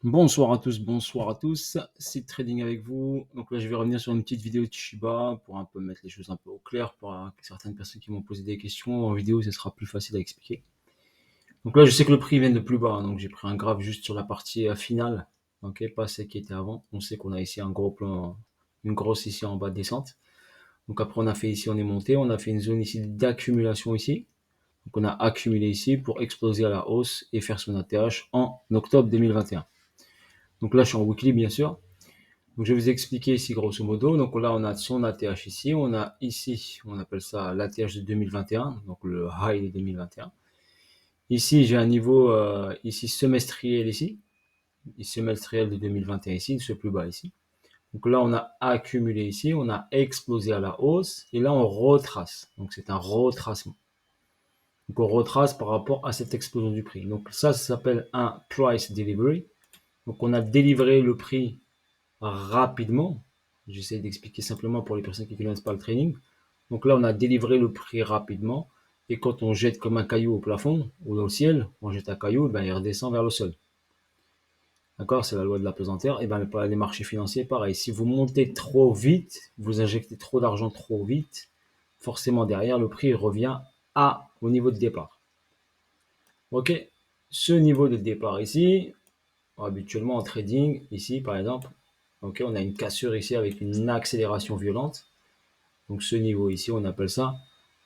Bonsoir à tous, bonsoir à tous. C'est Trading avec vous. Donc là, je vais revenir sur une petite vidéo de Shiba pour un peu mettre les choses un peu au clair pour certaines personnes qui m'ont posé des questions. En vidéo, ce sera plus facile à expliquer. Donc là, je sais que le prix vient de plus bas, hein, donc j'ai pris un graphe juste sur la partie finale, ok, pas celle qui était avant. On sait qu'on a ici un gros plan, une grosse ici en bas de descente. Donc après, on a fait ici, on est monté, on a fait une zone ici d'accumulation ici. Donc on a accumulé ici pour exploser à la hausse et faire son ATH en octobre 2021. Donc là, je suis en weekly, bien sûr. Donc je vais vous expliquer ici grosso modo. Donc là, on a son ATH ici. On a ici, on appelle ça l'ATH de 2021, donc le high de 2021. Ici, j'ai un niveau ici semestriel ici. Semestriel de 2021 ici, ce plus bas ici. Donc là, on a accumulé ici, on a explosé à la hausse. Et là, on retrace. Donc c'est un retracement. Donc on retrace par rapport à cette explosion du prix. Donc ça s'appelle un price delivery. Donc on a délivré le prix rapidement. J'essaie d'expliquer simplement pour les personnes qui ne connaissent pas le trading. Donc là, on a délivré le prix rapidement. Et quand on jette comme un caillou au plafond ou au ciel, on jette un caillou, ben, il redescend vers le sol. D'accord? C'est la loi de la pesanteur. Et ben, les marchés financiers, pareil. Si vous montez trop vite, vous injectez trop d'argent trop vite, forcément derrière, le prix revient au niveau de départ. Ok? Ce niveau de départ ici, habituellement en trading, ici par exemple, ok, on a une cassure ici avec une accélération violente. Donc ce niveau ici, on appelle ça,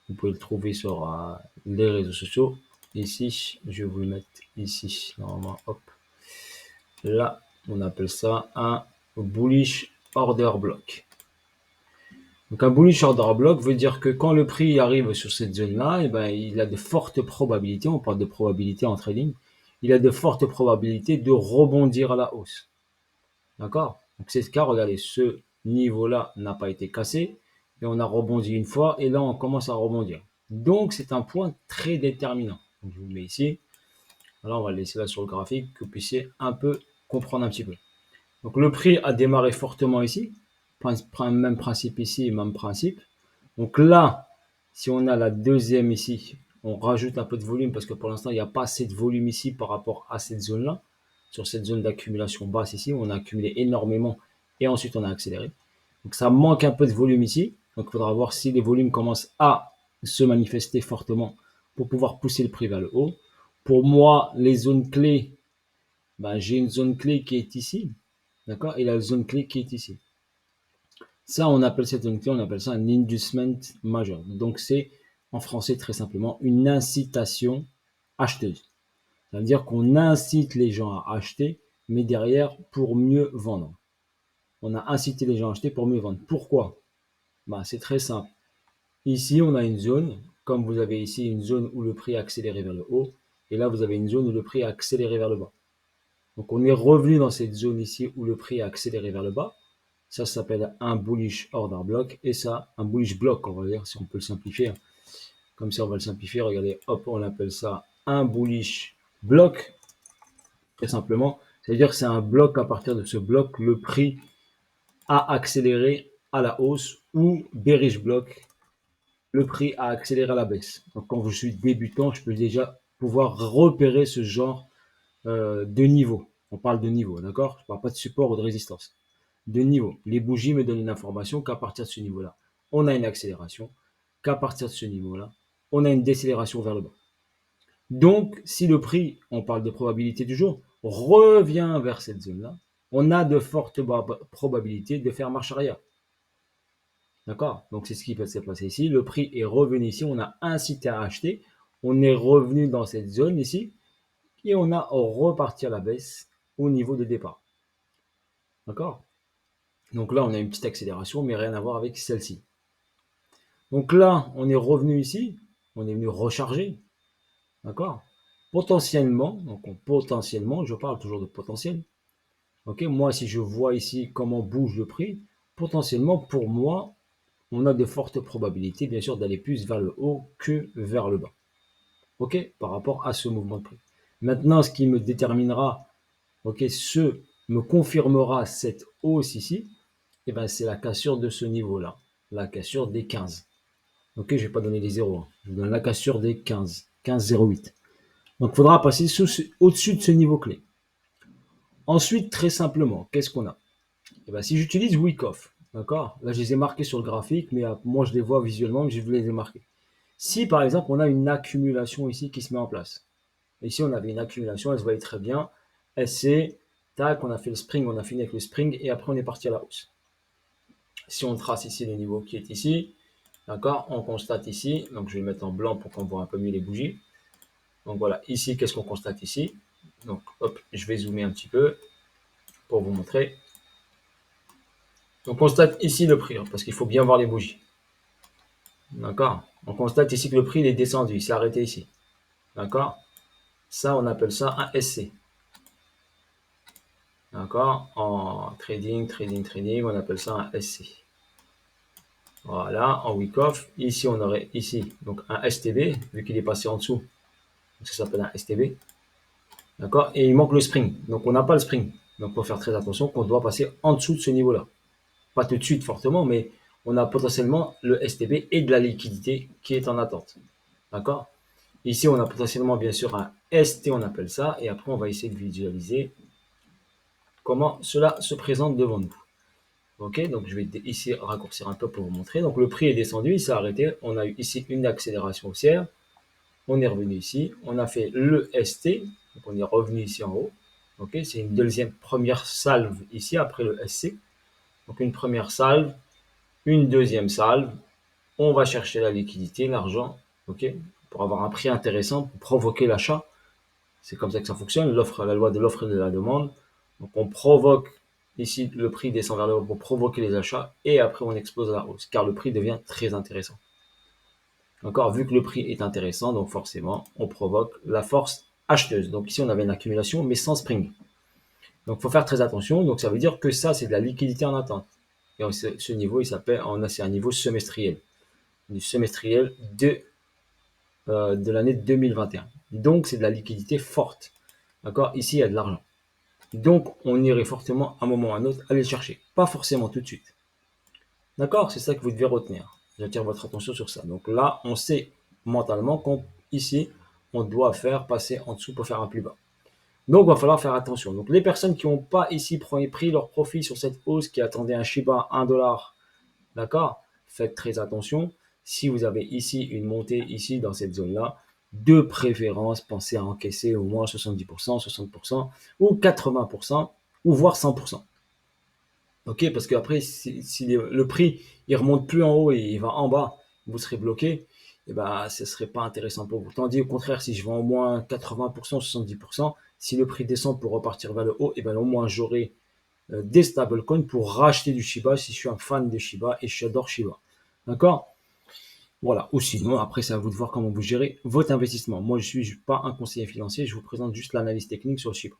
vous pouvez le trouver sur les réseaux sociaux. Ici, je vais vous le mettre ici, normalement, hop. Là, on appelle ça un bullish order block. Donc un bullish order block veut dire que quand le prix arrive sur cette zone-là, eh ben, il a de fortes probabilités, on parle de probabilité en trading, il a de fortes probabilités de rebondir à la hausse. D'accord? Donc c'est ce cas, regardez, ce niveau-là n'a pas été cassé, et on a rebondi une fois, et là on commence à rebondir. Donc c'est un point très déterminant. Donc, je vous le mets ici. Alors on va le laisser là sur le graphique, que vous puissiez un peu comprendre un petit peu. Donc le prix a démarré fortement ici, même principe ici, même principe. Donc là, si on a la deuxième ici, on rajoute un peu de volume parce que pour l'instant, il n'y a pas assez de volume ici par rapport à cette zone-là. Sur cette zone d'accumulation basse ici, on a accumulé énormément et ensuite on a accéléré. Donc ça manque un peu de volume ici. Donc il faudra voir si les volumes commencent à se manifester fortement pour pouvoir pousser le prix vers le haut. Pour moi, les zones clés, ben, j'ai une zone clé qui est ici. D'accord? Et la zone clé qui est ici. Ça, on appelle cette zone clé, on appelle ça un inducement majeur. Donc, c'est en français très simplement une incitation acheteuse. Ça veut dire qu'on incite les gens à acheter, mais derrière pour mieux vendre. On a incité les gens à acheter pour mieux vendre. Pourquoi? Ben, c'est très simple. Ici, on a une zone, comme vous avez ici une zone où le prix a accéléré vers le haut, et là, vous avez une zone où le prix a accéléré vers le bas. Donc, on est revenu dans cette zone ici où le prix a accéléré vers le bas. Ça s'appelle un bullish order block et ça, un bullish block, on va dire, si on peut le simplifier. Comme ça, on va le simplifier. Regardez, hop, on appelle ça un bullish block, très simplement. C'est-à-dire que c'est un bloc, à partir de ce bloc, le prix a accéléré à la hausse ou bearish block, le prix a accéléré à la baisse. Donc, quand je suis débutant, je peux déjà pouvoir repérer ce genre de niveau. On parle de niveau, d'accord? Je ne parle pas de support ou de résistance. De niveau. Les bougies me donnent une information qu'à partir de ce niveau-là, on a une accélération, qu'à partir de ce niveau-là, on a une décélération vers le bas. Donc, si le prix, on parle de probabilité du jour, revient vers cette zone-là, on a de fortes probabilités de faire marche arrière. D'accord? Donc, c'est ce qui peut se passer ici. Le prix est revenu ici, on a incité à acheter, on est revenu dans cette zone ici, et on a reparti à la baisse au niveau de départ. D'accord? Donc là, on a une petite accélération, mais rien à voir avec celle-ci. Donc là, on est revenu ici, on est venu recharger, d'accord? Potentiellement, potentiellement, je parle toujours de potentiel. Ok, moi, si je vois ici comment bouge le prix, potentiellement, pour moi, on a de fortes probabilités, bien sûr, d'aller plus vers le haut que vers le bas. Ok, par rapport à ce mouvement de prix. Maintenant, ce qui me déterminera, ok, ce me confirmera cette hausse ici, eh ben, c'est la cassure de ce niveau-là, la cassure des 15. Ok, je ne vais pas donner les zéros, hein. Je vous donne la cassure des 15, 15,08. Donc, il faudra passer au-dessus de ce niveau clé. Ensuite, très simplement, qu'est-ce qu'on a? Eh ben, si j'utilise Wyckoff, d'accord? Là, je les ai marqués sur le graphique, mais moi, je les vois visuellement, mais je voulais les marquer. Si, par exemple, on a une accumulation ici qui se met en place. Ici, on avait une accumulation, elle se voyait très bien. SC, tac, on a fait le spring, on a fini avec le spring, et après, on est parti à la hausse. Si on trace ici le niveau qui est ici, d'accord, on constate ici, donc je vais le mettre en blanc pour qu'on voit un peu mieux les bougies. Donc voilà, ici, qu'est-ce qu'on constate ici? Donc, hop, je vais zoomer un petit peu pour vous montrer. On constate ici le prix, hein, parce qu'il faut bien voir les bougies. D'accord? On constate ici que le prix il est descendu, il s'est arrêté ici. D'accord? Ça, on appelle ça un SC. D'accord? En trading, on appelle ça un SC. Voilà, en Wyckoff, ici on aurait ici donc un STB, vu qu'il est passé en dessous, ça s'appelle un STB. D'accord? Et il manque le spring. Donc on n'a pas le spring. Donc il faut faire très attention qu'on doit passer en dessous de ce niveau-là. Pas tout de suite fortement, mais on a potentiellement le STB et de la liquidité qui est en attente. D'accord? Ici, on a potentiellement bien sûr un ST, on appelle ça, et après on va essayer de visualiser comment cela se présente devant nous. Ok, donc je vais ici raccourcir un peu pour vous montrer. Donc le prix est descendu, il s'est arrêté. On a eu ici une accélération haussière. On est revenu ici. On a fait le ST. Donc on est revenu ici en haut. Ok, c'est une deuxième première salve ici après le SC. Donc une première salve, une deuxième salve. On va chercher la liquidité, l'argent, ok, pour avoir un prix intéressant, pour provoquer l'achat. C'est comme ça que ça fonctionne, l'offre, la loi de l'offre et de la demande. Donc on provoque, ici le prix descend vers le haut pour provoquer les achats et après on explose à la hausse car le prix devient très intéressant. Encore, vu que le prix est intéressant, donc forcément on provoque la force acheteuse. Donc ici on avait une accumulation mais sans spring. Donc il faut faire très attention. Donc ça veut dire que ça c'est de la liquidité en attente. Et ce niveau il s'appelle, c'est un niveau semestriel, du semestriel de l'année 2021. Donc c'est de la liquidité forte. D'accord, ici il y a de l'argent. Donc, on irait fortement à un moment ou à un autre aller le chercher. Pas forcément tout de suite. D'accord? C'est ça que vous devez retenir. J'attire votre attention sur ça. Donc là, on sait mentalement qu'ici, on doit faire passer en dessous pour faire un plus bas. Donc, il va falloir faire attention. Donc, les personnes qui n'ont pas ici pris leur profit sur cette hausse qui attendait un Shiba 1 dollar, d'accord? Faites très attention. Si vous avez ici une montée ici dans cette zone-là, de préférence, pensez à encaisser au moins 70%, 60% ou 80% ou voire 100%. Ok, parce qu'après, si le prix il remonte plus en haut et il va en bas, vous serez bloqué, et ben, ce serait pas intéressant pour vous. Tandis au contraire, si je vends au moins 80%, 70%, si le prix descend pour repartir vers le haut, et ben, au moins j'aurai des stablecoins pour racheter du Shiba si je suis un fan de Shiba et j'adore Shiba. D'accord? Voilà. Ou sinon, après, c'est à vous de voir comment vous gérez votre investissement. Moi, je suis pas un conseiller financier, je vous présente juste l'analyse technique sur le Shiba.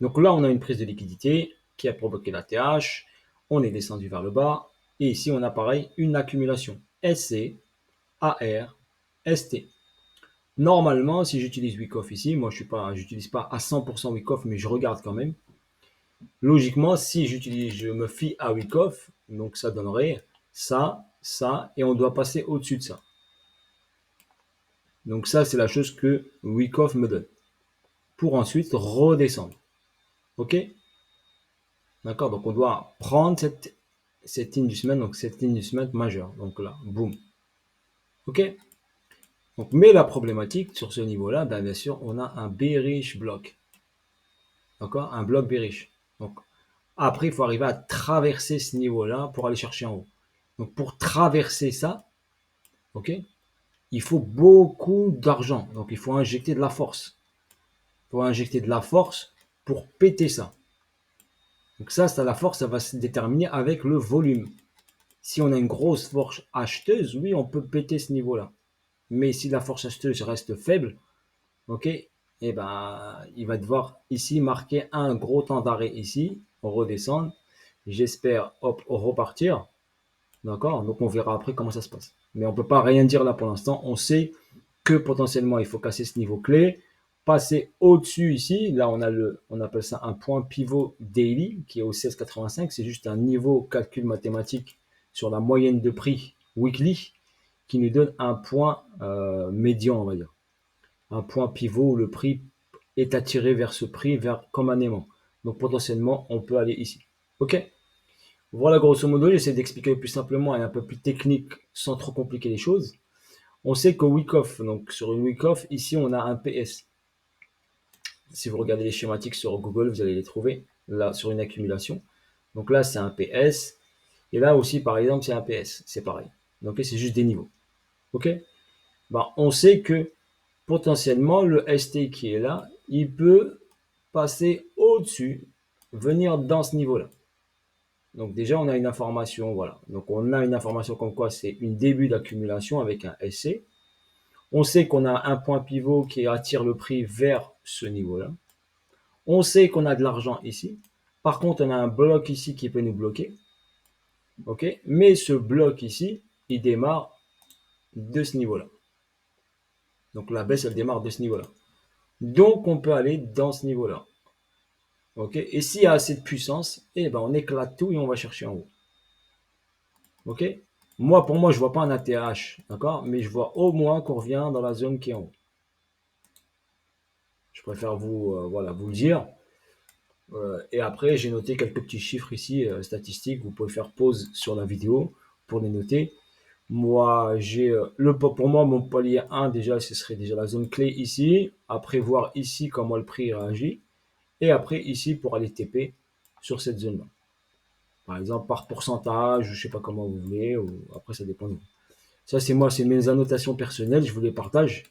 Donc là, on a une prise de liquidité qui a provoqué la TH. On est descendu vers le bas. Et ici, on a pareil une accumulation SC, AR, ST. Normalement, si j'utilise Wyckoff ici, moi je n'utilise pas à 100% Wyckoff, mais je regarde quand même. Logiquement, si je me fie à Wyckoff, donc ça donnerait ça, ça, et on doit passer au-dessus de ça. Donc ça, c'est la chose que Wyckoff me donne. Pour ensuite redescendre. Ok? D'accord? Donc on doit prendre cette ligne du semaine, donc cette ligne du semaine majeure. Donc là, boum. Ok? Donc, mais la problématique sur ce niveau-là, ben, bien sûr, on a un bearish block. D'accord? Un bloc bearish. Donc après, il faut arriver à traverser ce niveau-là pour aller chercher en haut. Donc pour traverser ça, ok, il faut beaucoup d'argent. Donc il faut injecter de la force. Il faut injecter de la force pour péter ça. Donc ça, la force, ça va se déterminer avec le volume. Si on a une grosse force acheteuse, oui, on peut péter ce niveau-là. Mais si la force acheteuse reste faible, ok, eh ben, il va devoir ici marquer un gros temps d'arrêt ici, redescendre. J'espère, hop, repartir. D'accord? Donc on verra après comment ça se passe. Mais on ne peut pas rien dire là pour l'instant. On sait que potentiellement il faut casser ce niveau clé, passer au-dessus ici. Là on appelle ça un point pivot daily qui est au 16,85. C'est juste un niveau calcul mathématique sur la moyenne de prix weekly qui nous donne un point médian, on va dire. Un point pivot où le prix est attiré vers ce prix, comme un aimant. Donc potentiellement, on peut aller ici. OK? Voilà, grosso modo, j'essaie d'expliquer plus simplement et un peu plus technique sans trop compliquer les choses. On sait qu'au week-off, donc sur une week-off, ici, on a un PS. Si vous regardez les schématiques sur Google, vous allez les trouver là sur une accumulation. Donc là, c'est un PS. Et là aussi, par exemple, c'est un PS. C'est pareil. Donc c'est juste des niveaux. OK? Ben, on sait que potentiellement, le ST qui est là, il peut passer au-dessus, venir dans ce niveau-là. Donc déjà, on a une information, voilà. Donc on a une information comme quoi c'est une début d'accumulation avec un SC. On sait qu'on a un point pivot qui attire le prix vers ce niveau-là. On sait qu'on a de l'argent ici. Par contre, on a un bloc ici qui peut nous bloquer. OK? Mais ce bloc ici, il démarre de ce niveau-là. Donc la baisse, elle démarre de ce niveau-là. Donc on peut aller dans ce niveau-là. OK? Et s'il y a assez de puissance, eh ben, on éclate tout et on va chercher en haut. OK? Moi, pour moi, je ne vois pas un ATH, d'accord? Mais je vois au moins qu'on revient dans la zone qui est en haut. Je préfère voilà, vous le dire. Et après, j'ai noté quelques petits chiffres ici, statistiques. Vous pouvez faire pause sur la vidéo pour les noter. Moi, pour moi, mon palier 1, déjà, ce serait déjà la zone clé ici. Après, voir ici comment le prix réagit. Et après, ici, pour aller TP sur cette zone-là. Par exemple, par pourcentage, je ne sais pas comment vous voulez. Ou, après, ça dépend de vous. Ça, c'est moi, c'est mes annotations personnelles. Je vous les partage.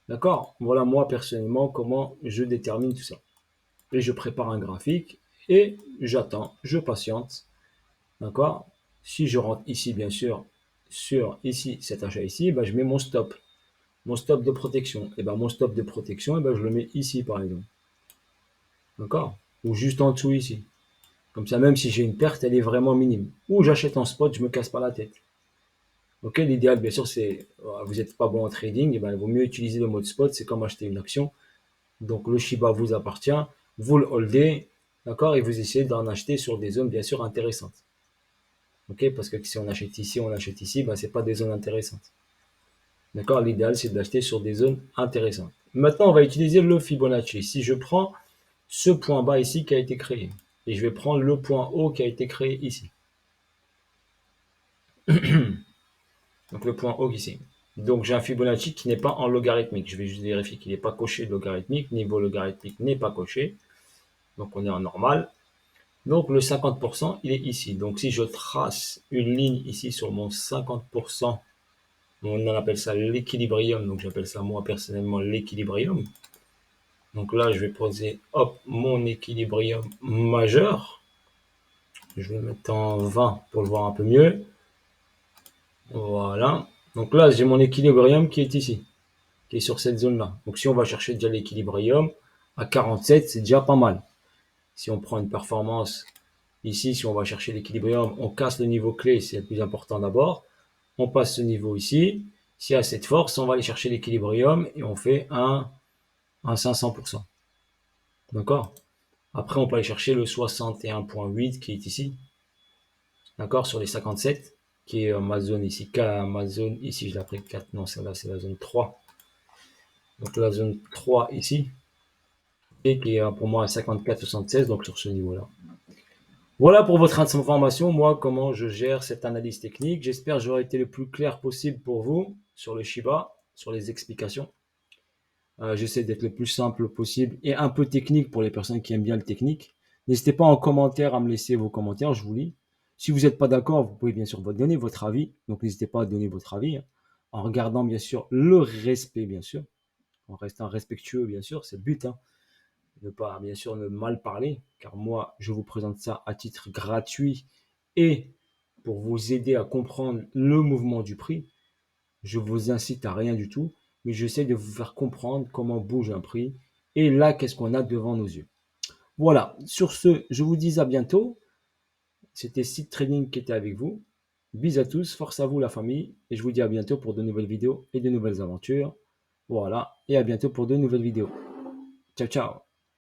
D'accord? Voilà, moi, personnellement, comment je détermine tout ça. Et je prépare un graphique et j'attends, je patiente. D'accord? Si je rentre ici, bien sûr, sur ici, cet achat ici, ben, je mets mon stop. Mon stop de protection. Et ben, mon stop de protection, et ben, je le mets ici, par exemple. D'accord? Ou juste en dessous ici. Comme ça, même si j'ai une perte, elle est vraiment minime. Ou j'achète en spot, je me casse pas la tête. Ok, l'idéal, bien sûr, c'est, vous n'êtes pas bon en trading, et ben, il vaut mieux utiliser le mode spot, c'est comme acheter une action. Donc le Shiba vous appartient, vous le holdez, d'accord, et vous essayez d'en acheter sur des zones bien sûr intéressantes. Ok, parce que si on achète ici, ben, ce n'est pas des zones intéressantes. D'accord, l'idéal c'est d'acheter sur des zones intéressantes. Maintenant, on va utiliser le Fibonacci. Si je prends ce point bas ici qui a été créé, et je vais prendre le point haut qui a été créé ici. Donc le point haut ici. Donc j'ai un Fibonacci qui n'est pas en logarithmique. Je vais juste vérifier qu'il n'est pas coché logarithmique. Niveau logarithmique n'est pas coché. Donc on est en normal. Donc le 50%, il est ici. Donc si je trace une ligne ici sur mon 50%, on appelle ça l'équilibrium. Donc j'appelle ça moi personnellement l'équilibrium. Donc là, je vais poser hop, mon équilibrium majeur. Je vais le mettre en 20 pour le voir un peu mieux. Voilà. Donc là, j'ai mon équilibrium qui est ici, qui est sur cette zone-là. Donc si on va chercher déjà l'équilibrium, à 47, c'est déjà pas mal. Si on prend une performance ici, si on va chercher l'équilibrium, on casse le niveau clé, c'est le plus important d'abord. On passe ce niveau ici. S'il y a cette force, on va aller chercher l'équilibrium et on fait un 500%. D'accord? Après, on peut aller chercher le 61,8 qui est ici. D'accord? Sur les 57, qui est ma zone ici. Ma zone ici, je l'ai pris 4. Non, celle-là, c'est la zone 3. Donc la zone 3 ici. Et qui est pour moi à 54,76, donc sur ce niveau-là. Voilà pour votre information, moi, comment je gère cette analyse technique. J'espère que j'aurai été le plus clair possible pour vous sur le Shiba, sur les explications. J'essaie d'être le plus simple possible et un peu technique pour les personnes qui aiment bien le technique. N'hésitez pas en commentaire à me laisser vos commentaires, je vous lis. Si vous n'êtes pas d'accord, vous pouvez bien sûr donner votre avis. Donc n'hésitez pas à donner votre avis, hein, en regardant bien sûr le respect, bien sûr, en restant respectueux, bien sûr, c'est le but. Hein. Ne pas, bien sûr, ne mal parler, car moi, je vous présente ça à titre gratuit et pour vous aider à comprendre le mouvement du prix. Je vous incite à rien du tout, mais j'essaie de vous faire comprendre comment bouge un prix et là, qu'est-ce qu'on a devant nos yeux. Voilà, sur ce, je vous dis à bientôt. C'était Seed Trading qui était avec vous. Bis à tous, force à vous la famille, et je vous dis à bientôt pour de nouvelles vidéos et de nouvelles aventures. Voilà, et à bientôt pour de nouvelles vidéos. Ciao, ciao.